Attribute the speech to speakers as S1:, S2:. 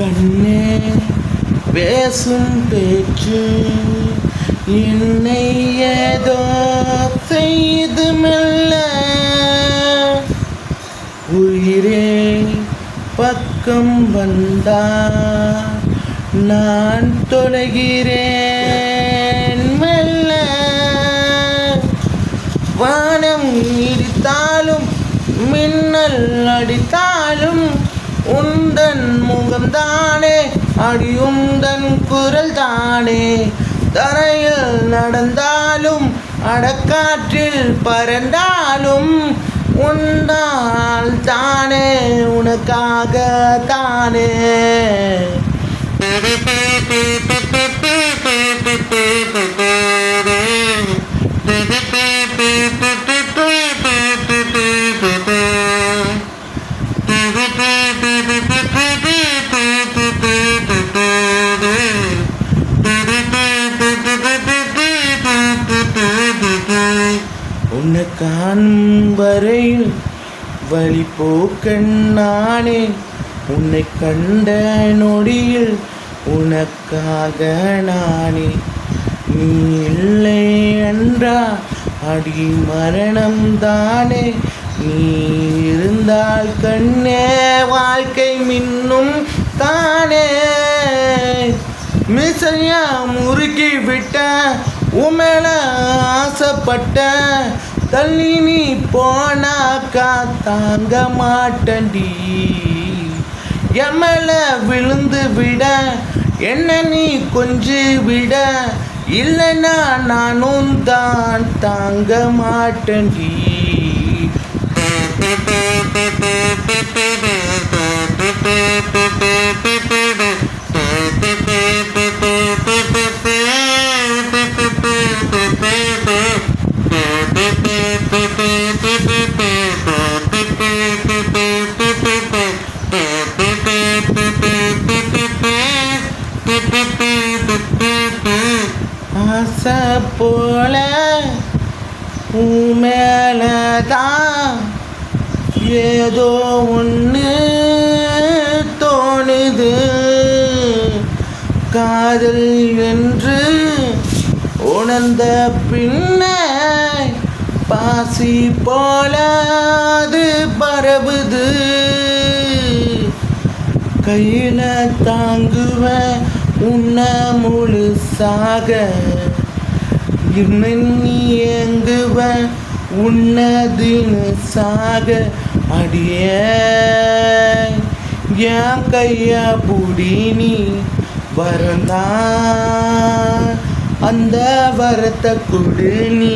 S1: கண்ணே பேசும் பேச்சு என்னை ஏதோ செய்து மெல்ல. உயிரே பக்கம் வந்தா நான் தொலைகிறேன் மெல்ல. வானம் இடித்தாலும் மின்னல் அடித்தாலும் உந்தன் முகம்தானே அடியுந்தன் குரல் தானே. தரையில் நடந்தாலும் அடக்காற்றில் பறந்தாலும் உன்னால் தானே உனக்காக தானே. உன்னை காணும் வரையில் வழி போக்கன் நானே. உன்னை கண்ட நொடியில் உனக்காக நானே. நீ இல்லை என்றா அடி மரணம் தானே. நீ இருந்தால் கண்ணே வாழ்க்கை மின்னும் தானே. மிசையா முறுக்கி விட்ட உமேல ஆசைப்பட்ட தள்ளி நீ போனாக்கா தாங்க மாட்டண்டி. எமல விழுந்து விட என்ன நீ கொஞ்சி விட இல்லைன்னா நானும் தான் தாங்க மாட்டண்டி. ஆசை போல மேலதான் ஏதோ ஒன்று தோணுது. காதல் என்று உணர்ந்த பின்ன பாசி போல அது பரவுது. கையில தாங்குவேன் உன்னை முழுசாக. இன்னும் நீ ஏங்குவேன் உன்னதின்னு சாக. அடிய என் கைய புடி நீ வரந்தா அந்த வரத்தை கொடு நீ.